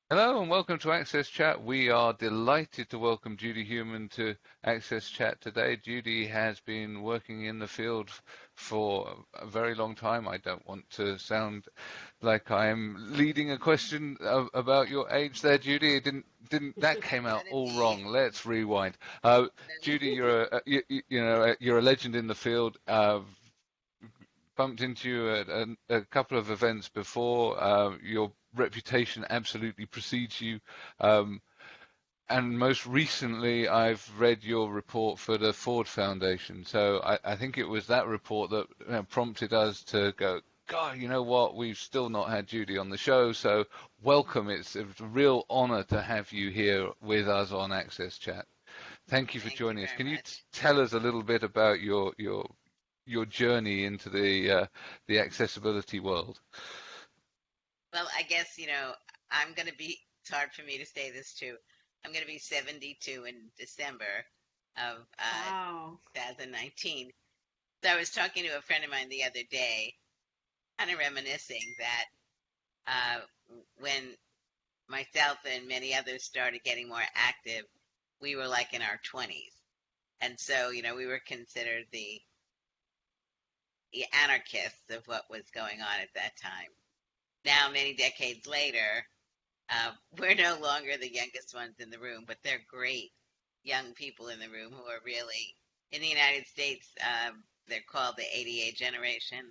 Hello and welcome to Access Chat. We are delighted to welcome Judy Heumann to Access Chat today. Judy has been working in the field for a very long time. I don't want to sound like I am leading a question about your age there, Judy. It didn't that came out Not all indeed. wrong. Let's rewind. Judy, you're a legend in the field. Bumped into you at a couple of events before. Your reputation absolutely precedes you. Um, and most recently, I've read your report for the Ford Foundation. So I think it was that report that prompted us to go, God, you know what? We've still not had Judy on the show. So welcome. It's a real honor to have you here with us on Access Chat. Thank you for Thank you joining us. very Can you much. tell us a little bit about your journey into the accessibility world? Well, I guess, I'm going to be, it's hard for me to say this too. I'm going to be 72 in December of Wow. 2019. So I was talking to a friend of mine the other day, kind of reminiscing that uh, when myself and many others started getting more active, we were like in our 20s. And so, we were considered the anarchists of what was going on at that time. Now, many decades later, we're no longer the youngest ones in the room, but they're great young people in the room who are really, in the United States, they're called the ADA generation.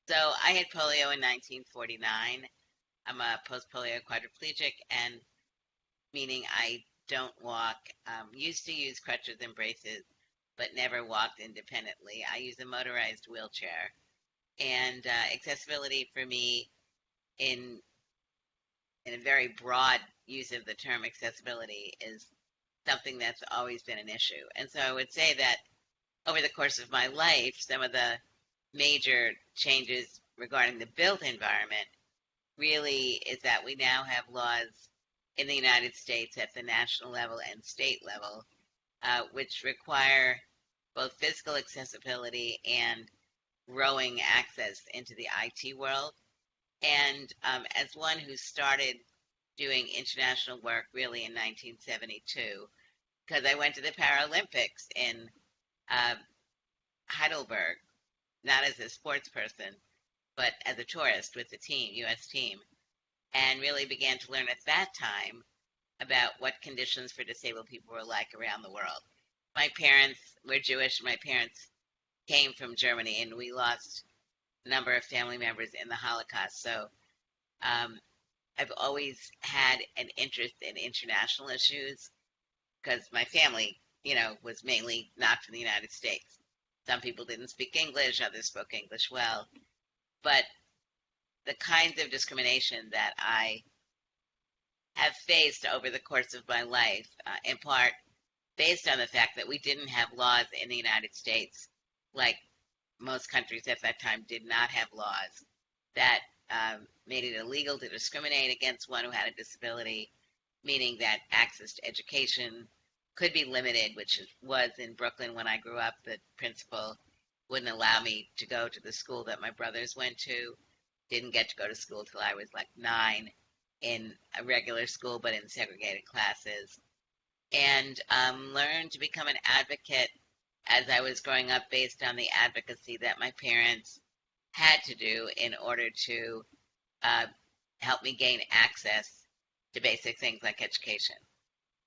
So I had polio in 1949. I'm a post-polio quadriplegic, and meaning I don't walk. Used to use crutches and braces, but never walked independently. I use a motorized wheelchair. And accessibility for me in in a very broad use of the term accessibility is something that's always been an issue. And so I would say that over the course of my life, some of the major changes regarding the built environment really is that we now have laws in the United States at the national level and state level, which require both physical accessibility and growing access into the IT world. And as one who started doing international work really in 1972, because I went to the Paralympics in uh, Heidelberg, not as a sports person, but as a tourist with the team, U.S. team, and really began to learn at that time about what conditions for disabled people were like around the world. My parents were Jewish. My parents came from Germany, and we lost a number of family members in the Holocaust. So um, I've always had an interest in international issues because my family, was mainly not from the United States. Some people didn't speak English, others spoke English well. But the kinds of discrimination that I have faced over the course of my life, in part based on the fact that we didn't have laws in the United States, like most countries at that time did not have laws that made it illegal to discriminate against one who had a disability, meaning that access to education could be limited, which was in Brooklyn when I grew up. The principal wouldn't allow me to go to the school that my brothers went to. Didn't get to go to school till I was like 9 in a regular school, but in segregated classes. And learned to become an advocate as I was growing up based on the advocacy that my parents had to do in order to uh, help me gain access to basic things like education.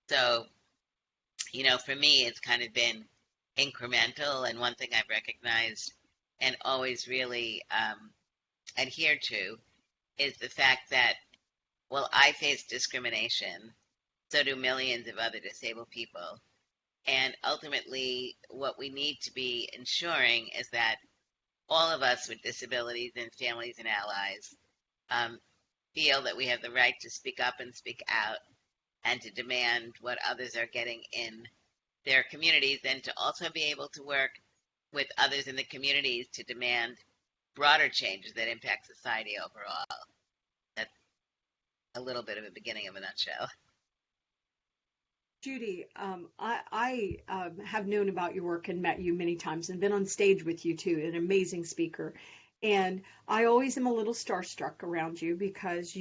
So, for me, it's kind of been incremental. And one thing I've recognized and always really adhered to is the fact that, well, I face discrimination, so do millions of other disabled people. And ultimately, what we need to be ensuring is that all of us with disabilities and families and allies um, feel that we have the right to speak up and speak out and to demand what others are getting in their communities, and to also be able to work with others in the communities to demand broader changes that impact society overall. That's a little bit of a beginning of a nutshell. Judy, I have known about your work and met you many times and been on stage with you too, an amazing speaker. And I always am a little starstruck around you because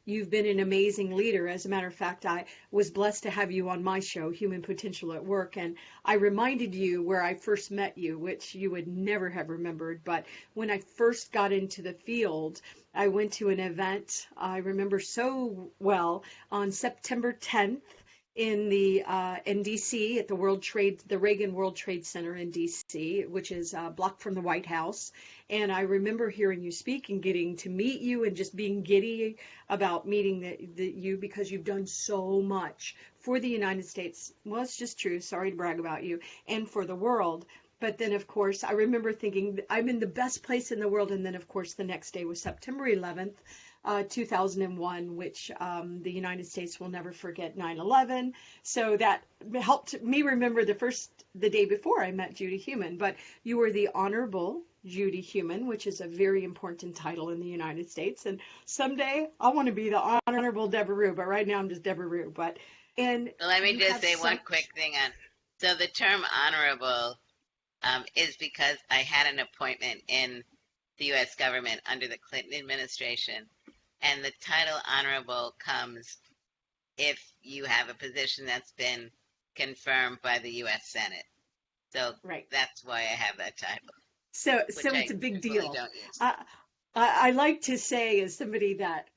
you've been an amazing leader. As a matter of fact, I was blessed to have you on my show, Human Potential at Work, and I reminded you where I first met you, which you would never have remembered. But when I first got into the field, I went to an event I remember so well on September 10th in DC at the Reagan World Trade Center in DC, which is a block from the White House. And I remember hearing you speak and getting to meet you and just being giddy about meeting you because you've done so much for the United States. Well, it's just true. Sorry to brag about you, and for the world. But then, of course, I remember thinking I'm in the best place in the world. And then, of course, the next day was September 11th, 2001, which the United States will never forget 9/11. So that helped me remember the day before I met Judy Heumann. But you were the Honorable Judy Heumann, which is a very important title in the United States. And someday I want to be the Honorable Debra, but right now I'm just Debra. Let me just say one quick thing on. So the term honorable is because I had an appointment in the U.S. government under the Clinton administration, and the title honorable comes if you have a position that's been confirmed by the U.S. Senate. So That's why I have that title. So it's a big deal. I like to say, as somebody that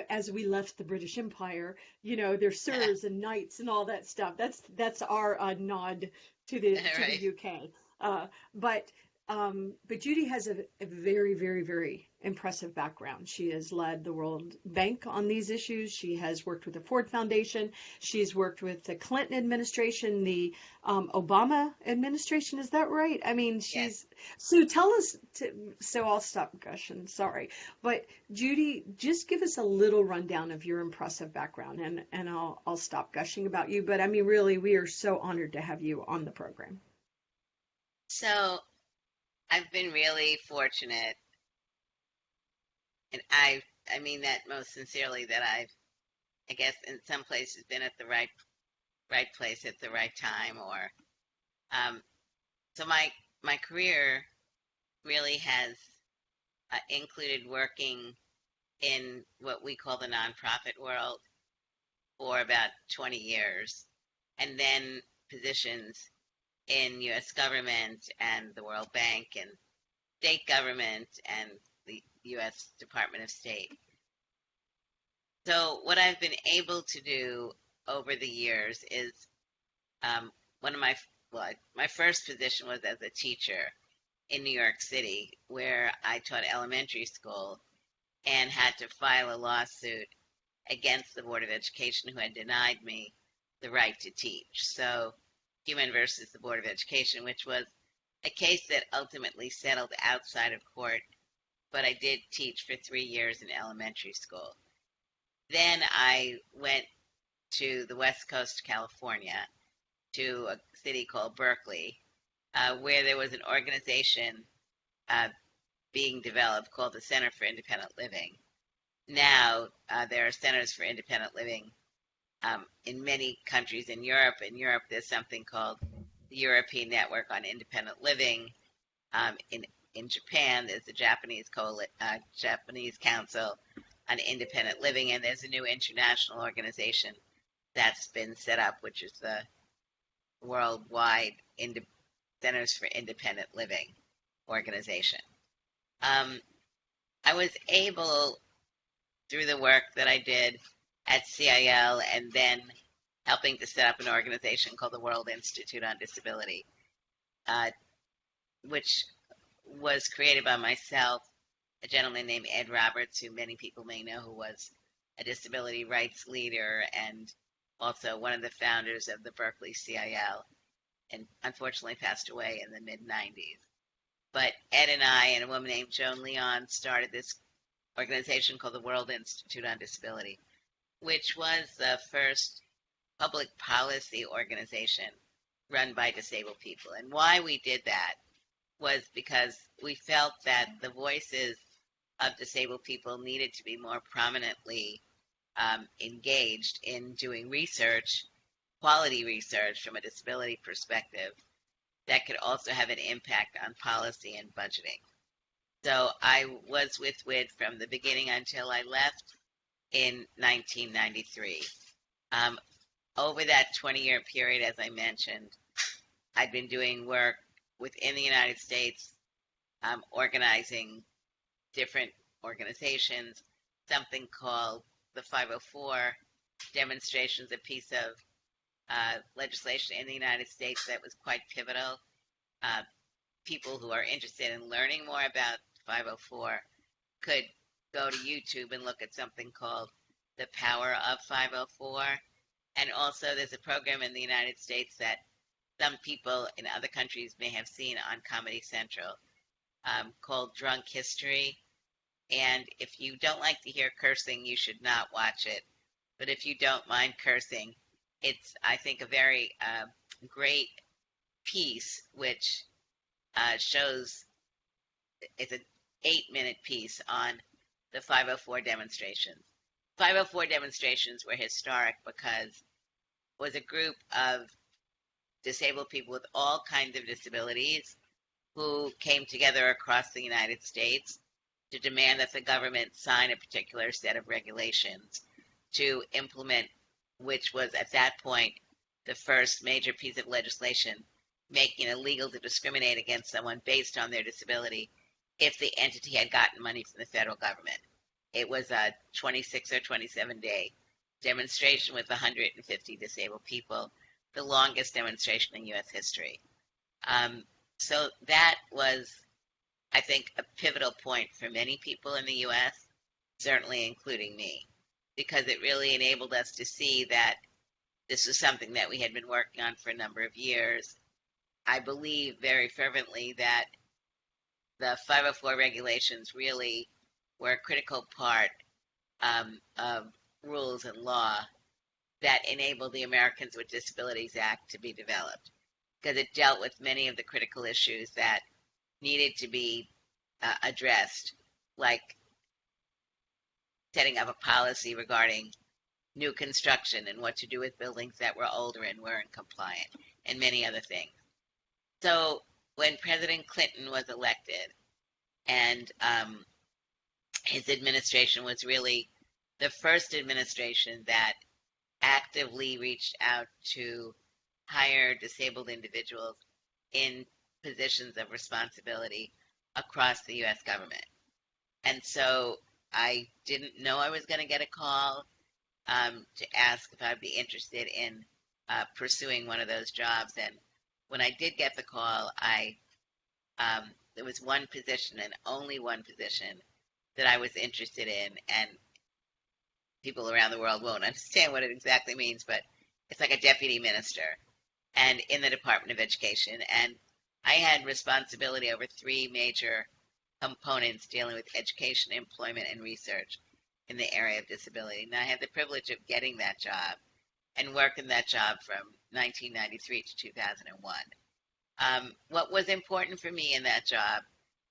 as we left the British Empire, there's sirs and knights and all that stuff. That's our nod to the UK. But Judy has a very, very, very impressive background. She has led the World Bank on these issues. She has worked with the Ford Foundation. She's worked with the Clinton administration, the Obama administration. Is that right? I mean, Yes. So tell us. So I'll stop gushing. Sorry, but Judy, just give us a little rundown of your impressive background, and I'll stop gushing about you. But I mean, really, we are so honored to have you on the program. So I've been really fortunate, and I mean that most sincerely, that I guess in some places been at the right place at the right time, or so my career really has included working in what we call the nonprofit world for about 20 years, and then positions in U.S. government and the World Bank and state government and the U.S. Department of State. So what I've been able to do over the years is my first position was as a teacher in New York City, where I taught elementary school and had to file a lawsuit against the Board of Education, who had denied me the right to teach. So Heumann versus the Board of Education, which was a case that ultimately settled outside of court, but I did teach for 3 years in elementary school. Then I went to the West Coast of California, to a city called Berkeley, where there was an organization being developed called the Center for Independent Living. Now there are centers for independent living in many countries in Europe. In Europe, there's something called the European Network on Independent Living. In Japan, there's the Japanese Council on Independent Living, and there's a new international organization that's been set up, which is the Worldwide Centers for Independent Living organization. I was able, through the work that I did at CIL and then helping to set up an organization called the World Institute on Disability, which was created by myself, a gentleman named Ed Roberts, who many people may know, who was a disability rights leader and also one of the founders of the Berkeley CIL, and unfortunately passed away in the mid-90s. But Ed and I and a woman named Joan Leon started this organization called the World Institute on Disability, which was the first public policy organization run by disabled people. And why we did that was because we felt that the voices of disabled people needed to be more prominently engaged in doing research, quality research from a disability perspective that could also have an impact on policy and budgeting. So I was with WID from the beginning until I left in 1993. Over that 20-year period, as I mentioned, I'd been doing work within the United States, organizing different organizations, something called the 504 demonstrations, a piece of legislation in the United States that was quite pivotal. People who are interested in learning more about 504 could go to YouTube and look at something called The Power of 504. And also there's a program in the United States that some people in other countries may have seen on Comedy Central, called Drunk History. And if you don't like to hear cursing, you should not watch it. But if you don't mind cursing, it's, I think, a very great piece, which shows, it's an 8-minute piece on the 504 demonstrations. 504 demonstrations were historic because it was a group of disabled people with all kinds of disabilities who came together across the United States to demand that the government sign a particular set of regulations to implement, which was at that point the first major piece of legislation making it illegal to discriminate against someone based on their disability if the entity had gotten money from the federal government. It was a 26 or 27-day demonstration with 150 disabled people, the longest demonstration in U.S. history. So that was, I think, a pivotal point for many people in the U.S., certainly including me, because it really enabled us to see that this was something that we had been working on for a number of years. I believe very fervently that the 504 regulations really were a critical part of rules and law that enabled the Americans with Disabilities Act to be developed, because it dealt with many of the critical issues that needed to be addressed, like setting up a policy regarding new construction and what to do with buildings that were older and weren't compliant, and many other things. So when President Clinton was elected, and his administration was really the first administration that actively reached out to hire disabled individuals in positions of responsibility across the U.S. government. And so I didn't know I was going to get a call to ask if I'd be interested in pursuing one of those jobs. And when I did get the call, there was one position and only one position that I was interested in, and people around the world won't understand what it exactly means, but it's like a deputy minister, and in the Department of Education. And I had responsibility over 3 major components dealing with education, employment, and research in the area of disability. And I had the privilege of getting that job and working that job from 1993 to 2001. What was important for me in that job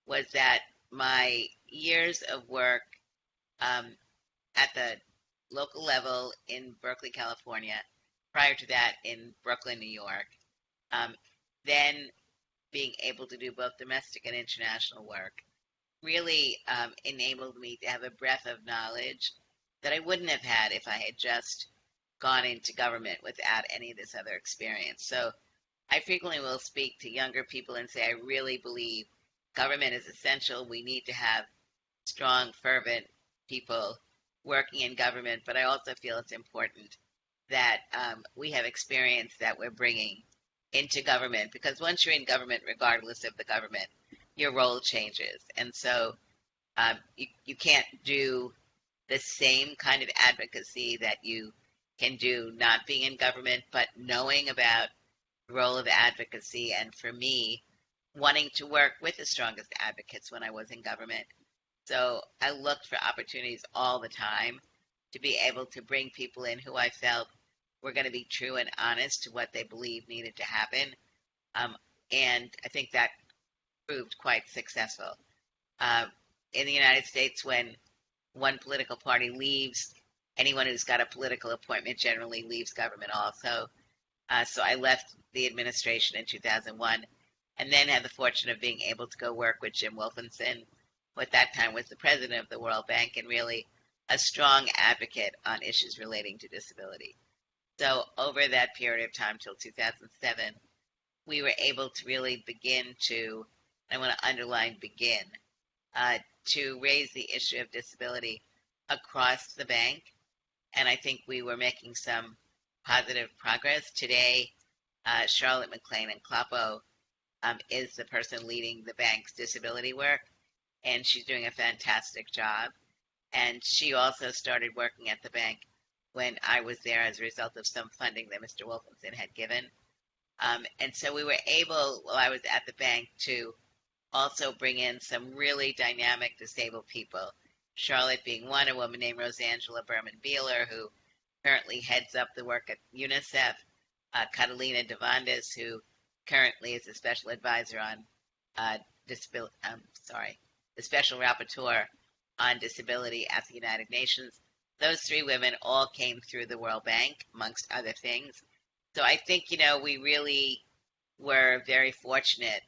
was that my years of work at the local level in Berkeley, California, prior to that in Brooklyn, New York, then being able to do both domestic and international work, really enabled me to have a breadth of knowledge that I wouldn't have had if I had just gone into government without any of this other experience. So I frequently will speak to younger people and say, I really believe government is essential. We need to have strong, fervent people working in government, but I also feel it's important that we have experience that we're bringing into government, because once you're in government, regardless of the government, your role changes. And so you can't do the same kind of advocacy that you can do not being in government, but knowing about the role of advocacy. And for me, wanting to work with the strongest advocates when I was in government. So I looked for opportunities all the time to be able to bring people in who I felt were going to be true and honest to what they believed needed to happen. And I think that proved quite successful. In the United States, when one political party leaves, anyone who's got a political appointment generally leaves government also. So I left the administration in 2001, and then had the fortune of being able to go work with Jim Wolfenson, who at that time was the president of the World Bank, and really a strong advocate on issues relating to disability. So over that period of time till 2007, we were able to really begin to, I want to underline begin, to raise the issue of disability across the bank. And I think we were making some positive progress. Today, Charlotte McLean and Kloppo is the person leading the bank's disability work, and she's doing a fantastic job. And she also started working at the bank when I was there as a result of some funding that Mr. Wolfenson had given. And so we were able, while I was at the bank, to also bring in some really dynamic disabled people. Charlotte being one, a woman named Rosangela Berman-Beeler, who currently heads up the work at UNICEF, Catalina Devandis, who currently is a special advisor on the special rapporteur on disability at the United Nations. Those three women all came through the World Bank, amongst other things. So I think, we really were very fortunate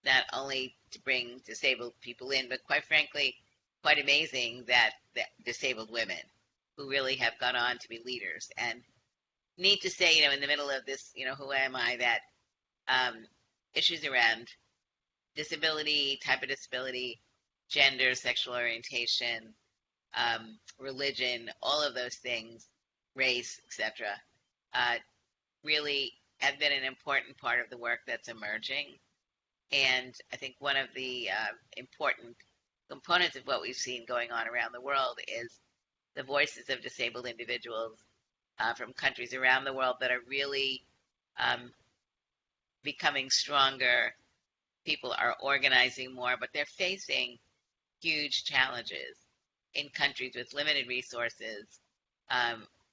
not only to bring disabled people in, but quite frankly, quite amazing that disabled women who really have gone on to be leaders. And need to say, in the middle of this, who am I, that issues around disability, type of disability, gender, sexual orientation, religion, all of those things, race, etc., really have been an important part of the work that's emerging. And I think one of the important components of what we've seen going on around the world is the voices of disabled individuals from countries around the world that are really becoming stronger. People are organizing more, but they're facing huge challenges in countries with limited resources,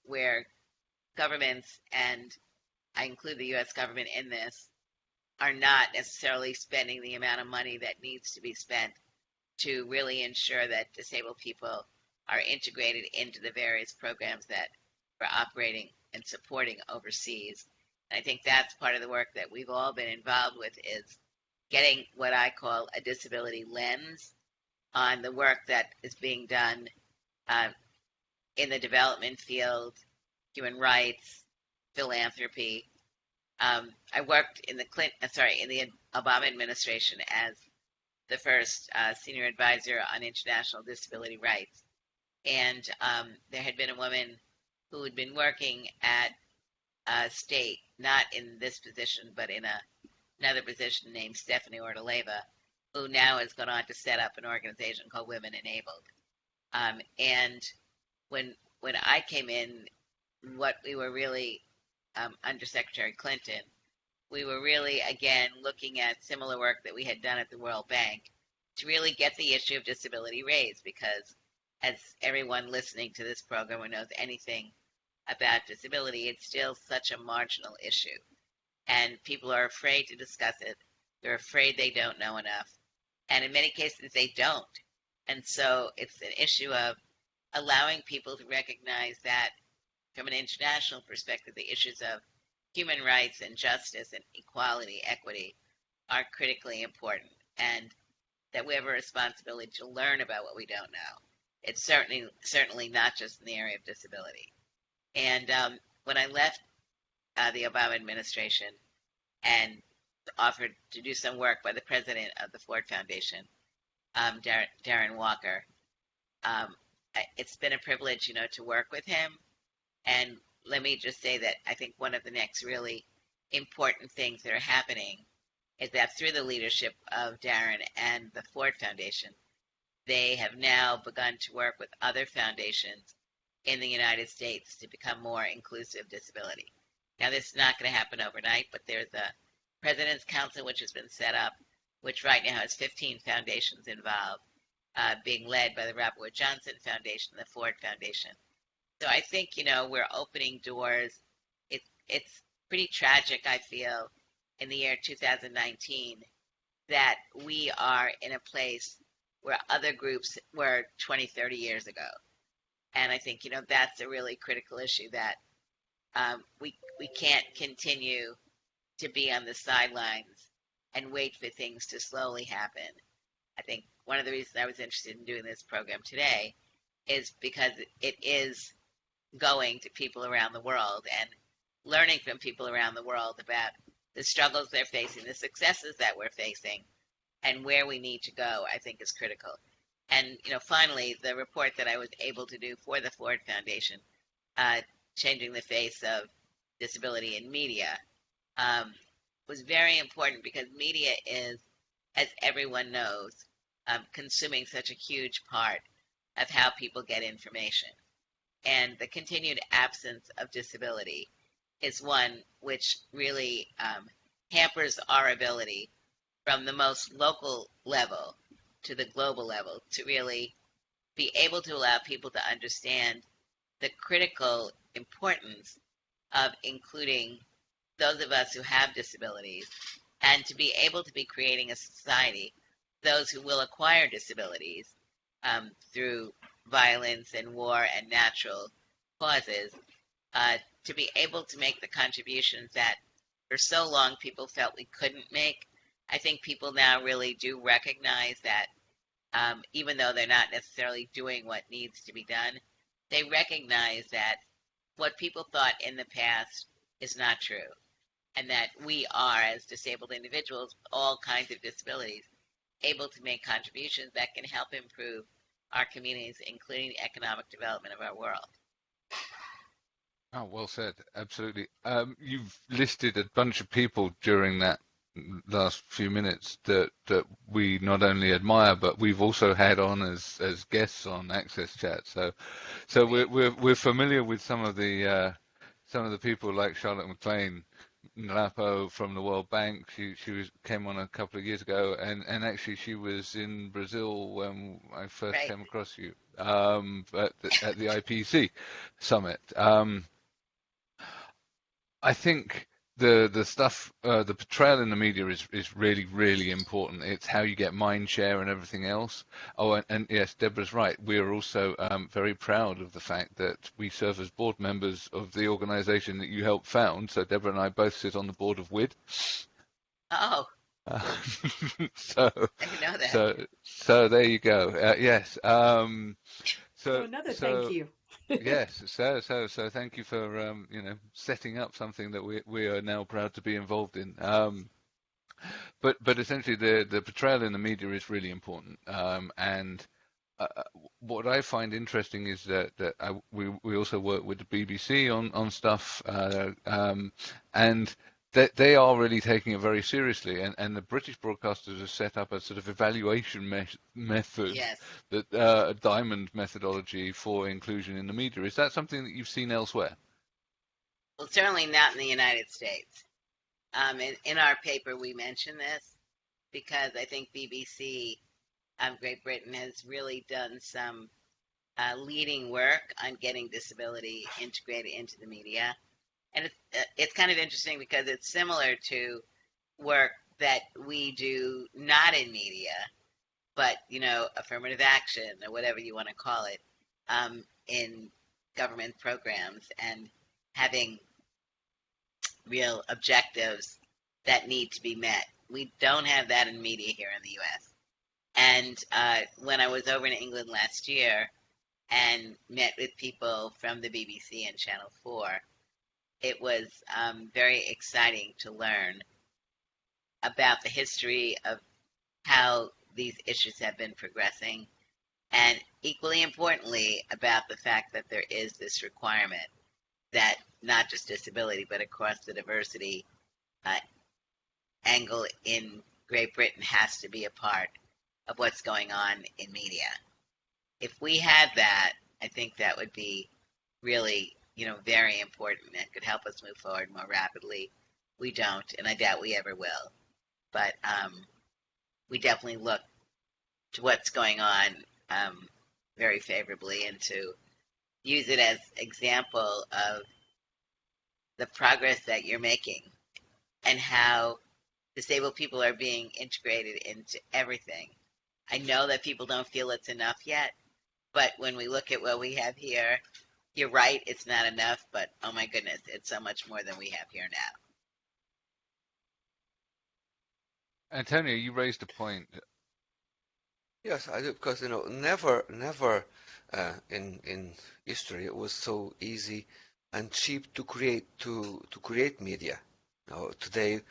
where governments, and I include the U.S. government in this, are not necessarily spending the amount of money that needs to be spent to really ensure that disabled people are integrated into the various programs that we're operating and supporting overseas. And I think that's part of the work that we've all been involved with, is getting what I call a disability lens on the work that is being done in the development field, human rights, philanthropy. I worked in the Obama administration as the first senior advisor on international disability rights. And there had been a woman who had been working at state, not in this position, but in another position, named Stephanie Ortoleva, who now has gone on to set up an organization called Women Enabled. And when I came in, what we were really, under Secretary Clinton, we were really, again, looking at similar work that we had done at the World Bank to really get the issue of disability raised, because as everyone listening to this program who knows anything about disability, it's still such a marginal issue. And people are afraid to discuss it. They're afraid they don't know enough. And in many cases, they don't. And so it's an issue of allowing people to recognize that from an international perspective, the issues of human rights and justice and equality, equity are critically important, and that we have a responsibility to learn about what we don't know. It's certainly not just in the area of disability. And when I left the Obama administration and offered to do some work by the president of the Ford Foundation, Darren Walker, it's been a privilege, to work with him. And let me just say that I think one of the next really important things that are happening is that through the leadership of Darren and the Ford Foundation, they have now begun to work with other foundations in the United States to become more inclusive of disability. Now, this is not going to happen overnight, but there's a President's Council which has been set up, which right now has 15 foundations involved, being led by the Robert Wood Johnson Foundation and the Ford Foundation. So I think, we're opening doors. It's pretty tragic, I feel, in the year 2019, that we are in a place where other groups were 20, 30 years ago. And I think, that's a really critical issue, that we can't continue to be on the sidelines and wait for things to slowly happen. I think one of the reasons I was interested in doing this program today is because it is going to people around the world and learning from people around the world about the struggles they're facing, the successes that we're facing, and where we need to go, I think is critical. And, finally, the report that I was able to do for the Ford Foundation, Changing the Face of Disability in Media, was very important because media is, as everyone knows, consuming such a huge part of how people get information. And the continued absence of disability is one which really hampers our ability from the most local level to the global level to really be able to allow people to understand the critical importance of including those of us who have disabilities, and to be able to be creating a society, those who will acquire disabilities through violence and war and natural causes, to be able to make the contributions that for so long people felt we couldn't make. I think people now really do recognize that even though they're not necessarily doing what needs to be done, they recognize that what people thought in the past is not true, and that we are, as disabled individuals, all kinds of disabilities, able to make contributions that can help improve our communities, including the economic development of our world. Oh, well said. Absolutely. You've listed a bunch of people during that last few minutes that we not only admire, but we've also had on as guests on AXSchat. So we're familiar with some of the people like Charlotte McLean Nlapo from the World Bank. She came on a couple of years ago, and actually she was in Brazil when I first Right. came across you at the IPC summit. I think the stuff, the portrayal in the media is really, really important. It's how you get mind share and everything else. Oh, and yes, Debra's right. We are also very proud of the fact that we serve as board members of the organization that you helped found. So Debra and I both sit on the board of WID. Oh, So, I didn't know that. so there you go. Yes. So another thank you. Yes, so thank you for setting up something that we are now proud to be involved in. But essentially the portrayal in the media is really important. And what I find interesting is that we also work with the BBC on stuff, and they are really taking it very seriously, and the British broadcasters have set up a sort of evaluation method, Yes. that a diamond methodology for inclusion in the media. Is that something that you've seen elsewhere? Well, certainly not in the United States. In our paper, we mention this because I think BBC Great Britain has really done some leading work on getting disability integrated into the media. And it's kind of interesting because it's similar to work that we do not in media, but, affirmative action or whatever you want to call it, in government programs and having real objectives that need to be met. We don't have that in media here in the U.S. And when I was over in England last year and met with people from the BBC and Channel 4, it was very exciting to learn about the history of how these issues have been progressing, and equally importantly, about the fact that there is this requirement that not just disability, but across the diversity angle in Great Britain has to be a part of what's going on in media. If we had that, I think that would be really, very important and could help us move forward more rapidly. We don't, and I doubt we ever will. But we definitely look to what's going on very favorably, and to use it as example of the progress that you're making and how disabled people are being integrated into everything. I know that people don't feel it's enough yet, but when we look at what we have here, you're right, it's not enough, but oh my goodness, it's so much more than we have here now. Antonio, you raised a point. Yes, I do, because never in history. It was so easy and cheap to create media. Now, today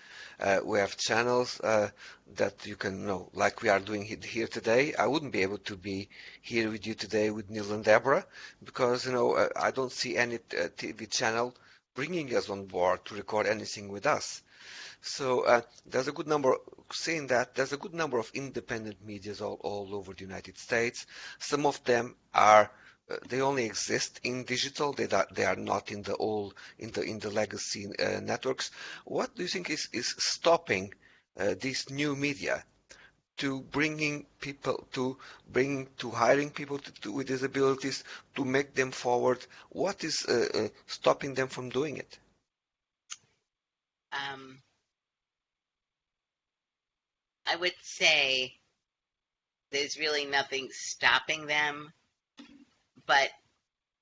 we have channels that you can know, like we are doing it here today. I wouldn't be able to be here with you today with Neil and Debra because I don't see any TV channel bringing us on board to record anything with us. So there's a good number, saying that, there's a good number of independent medias all over the United States. Some of them are, they only exist in digital. They are not in the old, in the legacy networks. What do you think is stopping these new media to hiring people with disabilities, to make them forward? What is stopping them from doing it? I would say there's really nothing stopping them, but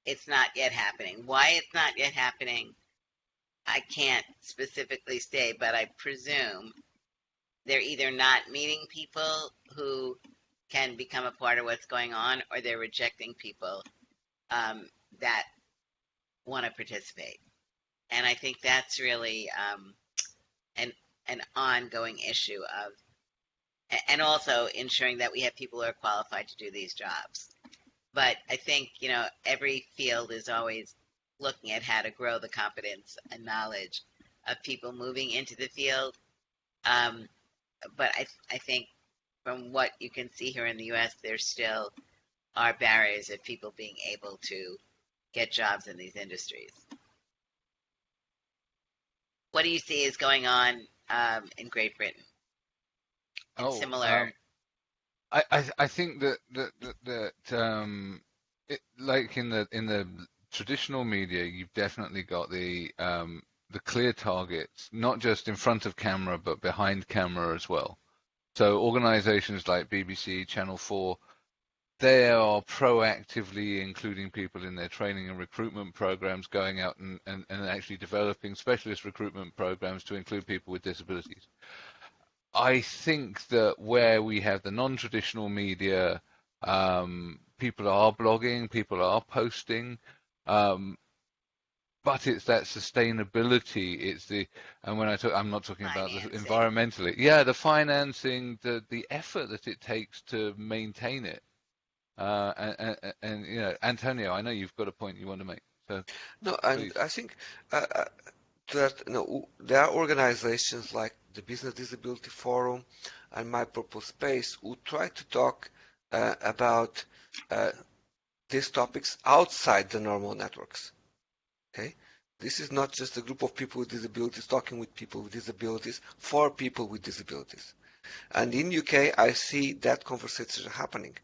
it's not yet happening. Why it's not yet happening, I can't specifically say, but I presume they're either not meeting people who can become a part of what's going on, or they're rejecting people that want to participate. And I think that's really an ongoing issue of, and also ensuring that we have people who are qualified to do these jobs. But I think, every field is always looking at how to grow the competence and knowledge of people moving into the field. But I think from what you can see here in the U.S., there still are barriers of people being able to get jobs in these industries. What do you see is going on in Great Britain? Similar. I think that like in the traditional media, you've definitely got the clear targets, not just in front of camera but behind camera as well. So organizations like BBC, Channel 4, they are proactively including people in their training and recruitment programs, going out and actually developing specialist recruitment programs to include people with disabilities. I think that where we have the non-traditional media, people are blogging, people are posting, but it's that sustainability. And when I'm not talking about the environmentally. Yeah, the financing, the effort that it takes to maintain it. And Antonio, I know you've got a point you want to make. So no, and please. I think that there are organizations like the Business Disability Forum and My Purple Space who try to talk about these topics outside the normal networks. Okay, this is not just a group of people with disabilities talking with people with disabilities for people with disabilities. And in UK, I see that conversation happening.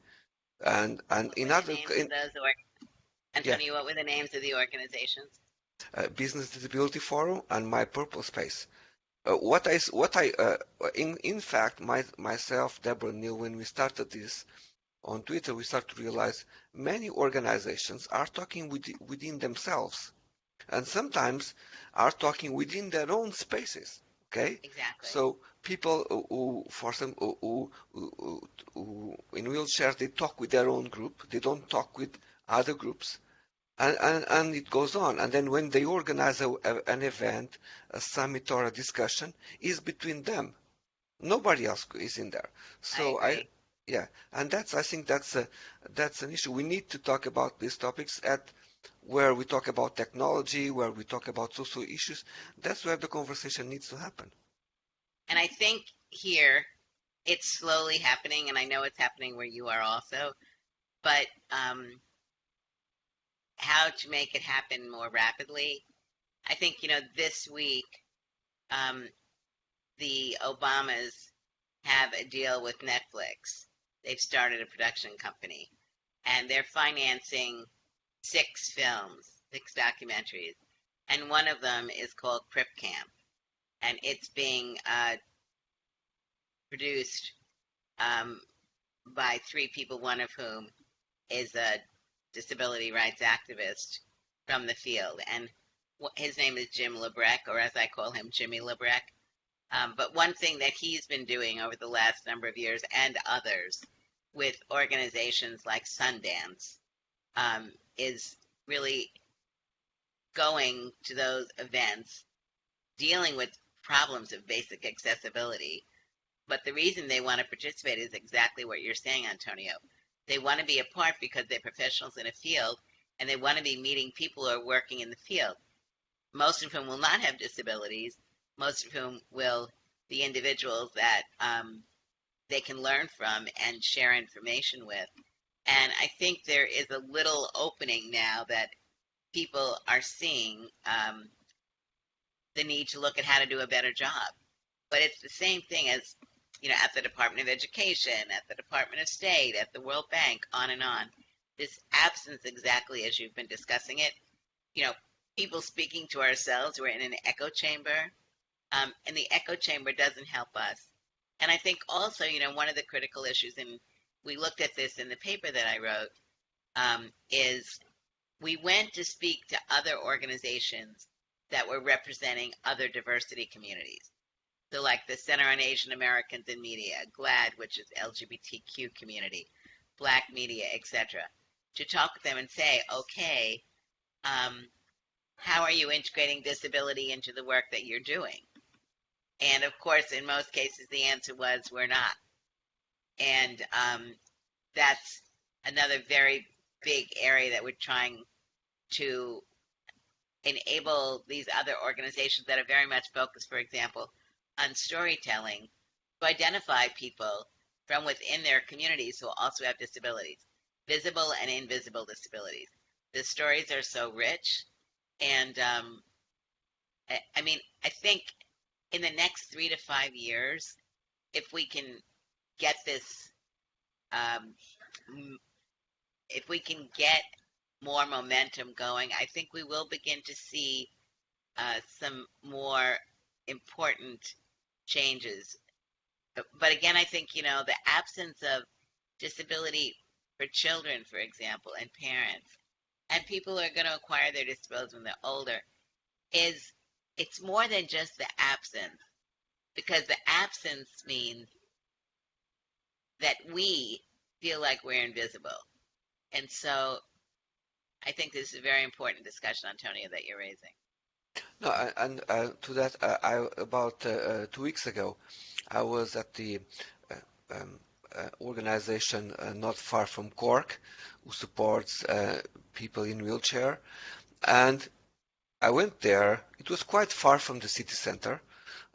And in other Antonio, what were the names of the organizations? Business Disability Forum and My Purple Space. In fact, myself, Debra, and Neil, when we started this on Twitter, we started to realize many organizations are talking within themselves, and sometimes are talking within their own spaces. Okay. Exactly. So people who in wheelchairs, they talk with their own group. They don't talk with other groups. And it goes on. And then when they organize an event, a summit or a discussion, is between them. Nobody else is in there. So and I think that's an issue. We need to talk about these topics where we talk about technology, where we talk about social issues. That's where the conversation needs to happen. And I think here it's slowly happening, and I know it's happening where you are also, but how to make it happen more rapidly. I think, this week, the Obamas have a deal with Netflix. They've started a production company, and they're financing 6 films, 6 documentaries, and one of them is called Crip Camp, and it's being produced by 3 people, one of whom is a disability rights activist from the field, and his name is Jim Lebrecht, or as I call him, Jimmy Lebrecht. But one thing that he's been doing over the last number of years, and others, with organizations like Sundance, is really going to those events, dealing with problems of basic accessibility. But the reason they want to participate is exactly what you're saying, Antonio. They want to be a part because they're professionals in a field, and they want to be meeting people who are working in the field, most of whom will not have disabilities, most of whom will be individuals that they can learn from and share information with. And I think there is a little opening now that people are seeing the need to look at how to do a better job. But it's the same thing as, at the Department of Education, at the Department of State, at the World Bank, on and on. This absence, exactly as you've been discussing it, people speaking to ourselves, we're in an echo chamber, and the echo chamber doesn't help us. And I think also, one of the critical issues, and we looked at this in the paper that I wrote, is we went to speak to other organizations that were representing other diversity communities. So like the Center on Asian Americans in Media, GLAD, which is LGBTQ community, Black Media, etc., to talk with them and say, okay, how are you integrating disability into the work that you're doing? And of course, in most cases, the answer was, we're not. And that's another very big area that we're trying to enable these other organizations that are very much focused, for example, on storytelling, to identify people from within their communities who also have disabilities, visible and invisible disabilities. The stories are so rich, and I think in the next 3 to 5 years, if we can get this, if we can get more momentum going, I think we will begin to see some more important changes. But again, I think, the absence of disability for children, for example, and parents, and people who are going to acquire their disabilities when they're older, it's more than just the absence, because the absence means that we feel like we're invisible. And so I think this is a very important discussion, Antonio, that you're raising. No, and to that, about 2 weeks ago, I was at the organization not far from Cork, who supports people in wheelchair, and I went there. It was quite far from the city center.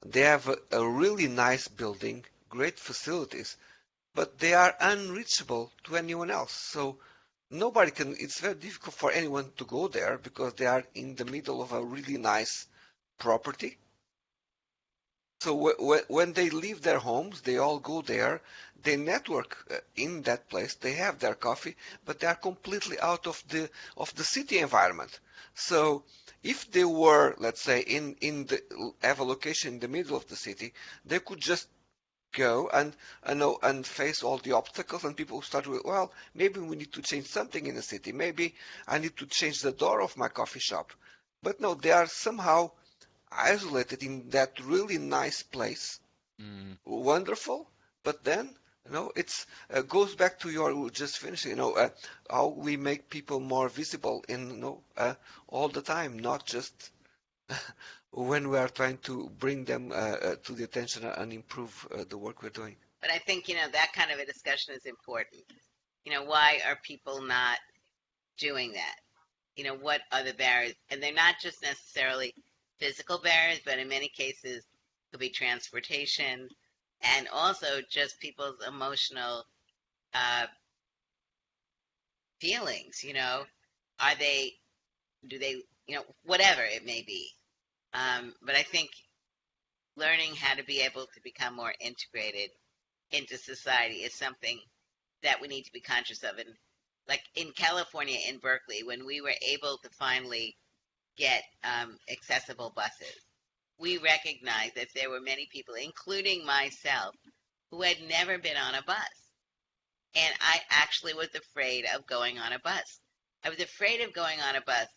They have a really nice building, great facilities, but they are unreachable to anyone else. So nobody can, it's very difficult for anyone to go there because they are in the middle of a really nice property. So when they leave their homes, they all go there, they network in that place, they have their coffee, but they are completely out of the city environment. So if they were, let's say, have a location in the middle of the city, they could just go and face all the obstacles, and people start with, well, maybe we need to change something in the city. Maybe I need to change the door of my coffee shop. But no, they are somehow isolated in that really nice place. Wonderful. But then, it's goes back to your just finishing, how we make people more visible all the time, not just when we are trying to bring them to the attention and improve the work we're doing. But I think, that kind of a discussion is important. Why are people not doing that? What are the barriers? And they're not just necessarily physical barriers, but in many cases, it could be transportation and also just people's emotional feelings, whatever it may be. But I think learning how to be able to become more integrated into society is something that we need to be conscious of. And like in California, in Berkeley, when we were able to finally get accessible buses, we recognized that there were many people, including myself, who had never been on a bus. And I actually was afraid of going on a bus. I was afraid of going on a bus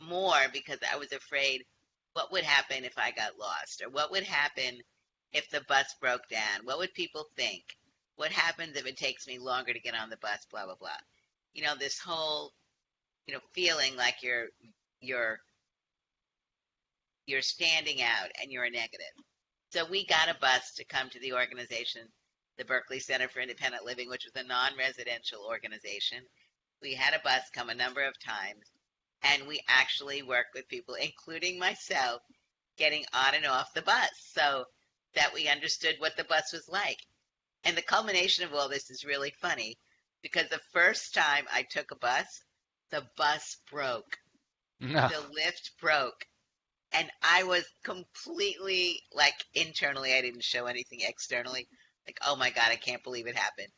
more because I was afraid what would happen if I got lost, or what would happen if the bus broke down? What would people think? What happens if it takes me longer to get on the bus, blah, blah, blah. This whole feeling like you're standing out and you're a negative. So we got a bus to come to the organization, the Berkeley Center for Independent Living, which was a non-residential organization. We had a bus come a number of times, and we actually worked with people, including myself, getting on and off the bus so that we understood what the bus was like. And the culmination of all this is really funny because the first time I took a bus, the bus broke. No. The lift broke. And I was completely, like, internally, I didn't show anything externally. Like, oh my God, I can't believe it happened.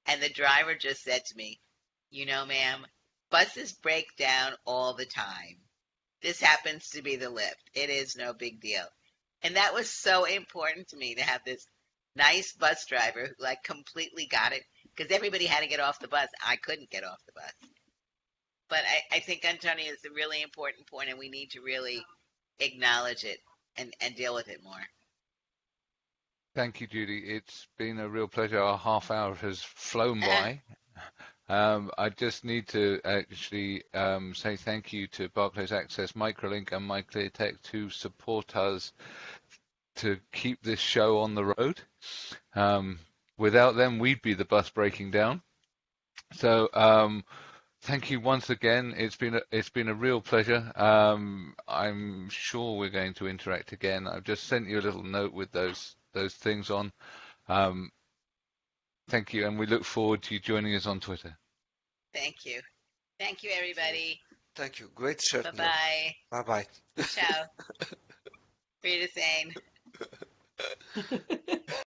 And the driver just said to me, ma'am, buses break down all the time. This happens to be the lift. It is no big deal. And that was so important to me to have this nice bus driver who, like, completely got it. Because everybody had to get off the bus. I couldn't get off the bus. But I think, Antonio, is a really important point, and we need to really acknowledge it and deal with it more. Thank you, Judy. It's been a real pleasure. Our half hour has flown by. I just need to actually say thank you to Barclays Access, Microlink, and MyClearTech to support us to keep this show on the road. Without them, we'd be the bus breaking down. So thank you once again. It's been a real pleasure. I'm sure we're going to interact again. I've just sent you a little note with those things on. Thank you, and we look forward to you joining us on Twitter. Thank you. Thank you, everybody. Thank you. Great shirt. Bye-bye. Bye-bye. Ciao. Frida Sane.